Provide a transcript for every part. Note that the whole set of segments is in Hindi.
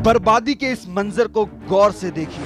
बर्बादी के इस मंजर को गौर से देखिए।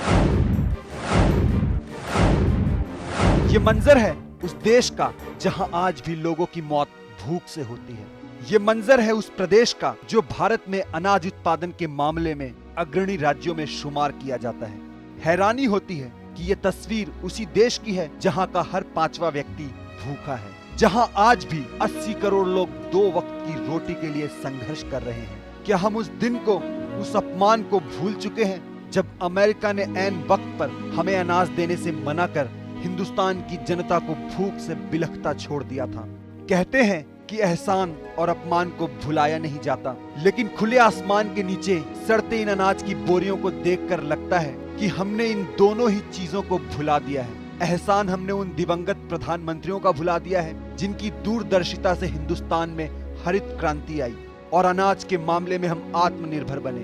ये मंजर है उस देश का जहां आज भी लोगों की मौत भूख से होती है। ये मंजर है उस प्रदेश का जो भारत में अनाज उत्पादन के मामले में अग्रणी राज्यों में शुमार किया जाता है। हैरानी होती है कि ये तस्वीर उसी देश की है जहां का हर 5वां व्यक्ति भूखा है, जहां आज भी 80 करोड़ लोग 2 वक्त की रोटी के लिए संघर्ष कर रहे हैं। क्या हम उस दिन को, उस अपमान को भूल चुके हैं जब अमेरिका ने ऐन वक्त पर हमें अनाज देने से मना कर हिंदुस्तान की जनता को भूख से बिलखता छोड़ दिया था? कहते हैं कि एहसान और अपमान को भुलाया नहीं जाता, लेकिन खुले आसमान के नीचे सड़ते इन अनाज की बोरियों को देखकर लगता है कि हमने इन दोनों ही चीजों को भुला दिया है। एहसान हमने उन दिवंगत प्रधानमंत्रियों का भुला दिया है जिनकी दूरदर्शिता से हिंदुस्तान में हरित क्रांति आई और अनाज के मामले में हम आत्मनिर्भर बने।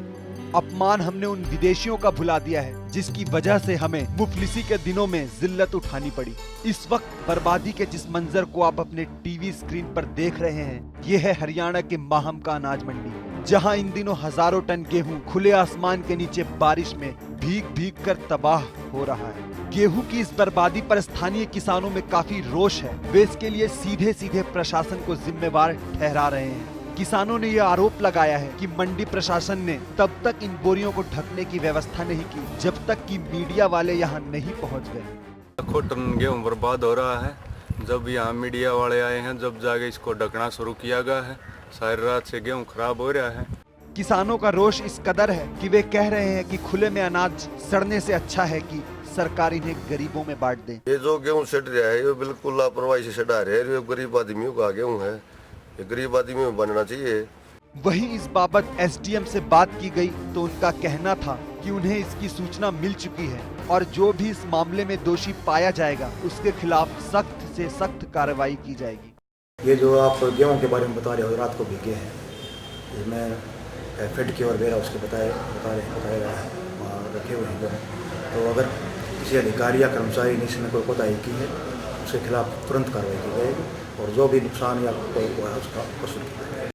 अपमान हमने उन विदेशियों का भुला दिया है जिसकी वजह से हमें मुफलिसी के दिनों में जिल्लत उठानी पड़ी। इस वक्त बर्बादी के जिस मंजर को आप अपने टीवी स्क्रीन पर देख रहे हैं, ये है हरियाणा के माहम का अनाज मंडी, जहां इन दिनों हजारों टन गेहूं खुले आसमान के नीचे बारिश में भीग भीग कर तबाह हो रहा है। गेहूं की इस बर्बादी पर स्थानीय किसानों में काफी रोष है। वे इसके लिए सीधे सीधे प्रशासन को जिम्मेवार ठहरा रहे हैं। किसानों ने यह आरोप लगाया है कि मंडी प्रशासन ने तब तक इन बोरियों को ढकने की व्यवस्था नहीं की जब तक कि मीडिया वाले यहाँ नहीं पहुँच गए। लाखों टन गेहूं बर्बाद हो रहा है। जब यहाँ मीडिया वाले आए हैं, जब जाके इसको ढकना शुरू किया गया है, सारी रात से गेहूं खराब हो रहा है। किसानों का रोष इस कदर है कि वे कह रहे हैं कि खुले में अनाज सड़ने से अच्छा है कि सरकार इन्हें गरीबों में बांट दे। ये जो गेहूं सड़ रहा है ये बिल्कुल लापरवाही से सड़ा रहे हैं। ये गरीब आदमियों का गेहूं है, ये गरीब आदमी में बनना चाहिए। वहीं इस बाबत एसडीएम से बात की गई तो उनका कहना था कि उन्हें इसकी सूचना मिल चुकी है और जो भी इस मामले में दोषी पाया जाएगा उसके खिलाफ सख्त से सख्त कार्रवाई की जाएगी। ये जो आप गेहूं के बारे में बता रहे हो, रात को भीगे हैं, इसमें फेड की और बेरा उसके बताए गया है, वहाँ रखे हुए हैं। तो अगर किसी अधिकारी या कर्मचारी ने इसमें कोई कोताही की है उसके खिलाफ तुरंत कार्रवाई की जाएगी और जो भी नुकसान या कोई हुआ है उसका वसूल किया जाएगा।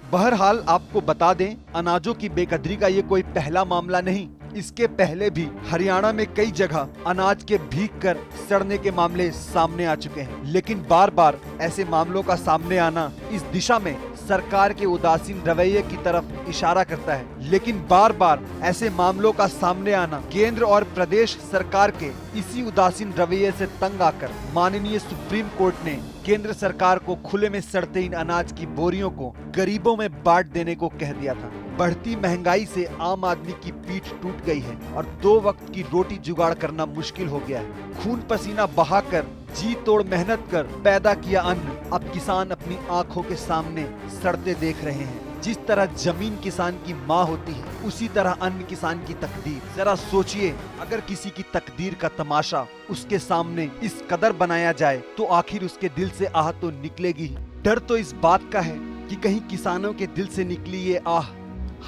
बहरहाल आपको बता दें, अनाजों की बेकदरी का ये कोई पहला मामला नहीं। इसके पहले भी हरियाणा में कई जगह अनाज के भीग कर सड़ने के मामले सामने आ चुके हैं, लेकिन बार बार ऐसे मामलों का सामने आना इस दिशा में सरकार के उदासीन रवैये की तरफ इशारा करता है। लेकिन बार बार ऐसे मामलों का सामने आना केंद्र और प्रदेश सरकार के इसी उदासीन रवैये से तंग आकर माननीय सुप्रीम कोर्ट ने केंद्र सरकार को खुले में सड़ते इन अनाज की बोरियों को गरीबों में बांट देने को कह दिया था। बढ़ती महंगाई से आम आदमी की पीठ टूट गई है और 2 वक्त की रोटी जुगाड़ करना मुश्किल हो गया है। खून पसीना बहाकर जी तोड़ मेहनत कर पैदा किया अन्न अब किसान अपनी आंखों के सामने सड़ते देख रहे हैं। जिस तरह जमीन किसान की माँ होती है, उसी तरह अन्न किसान की तकदीर। जरा सोचिए, अगर किसी की तकदीर का तमाशा उसके सामने इस कदर बनाया जाए तो आखिर उसके दिल से आह तो निकलेगी ही। डर तो इस बात का है कि कहीं किसानों के दिल से निकली ये आह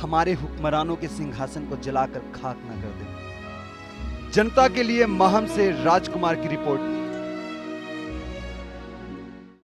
हमारे हुक्मरानों के सिंहासन को जलाकर खाक न कर दे। जनता के लिए माहम से राजकुमार की रिपोर्ट।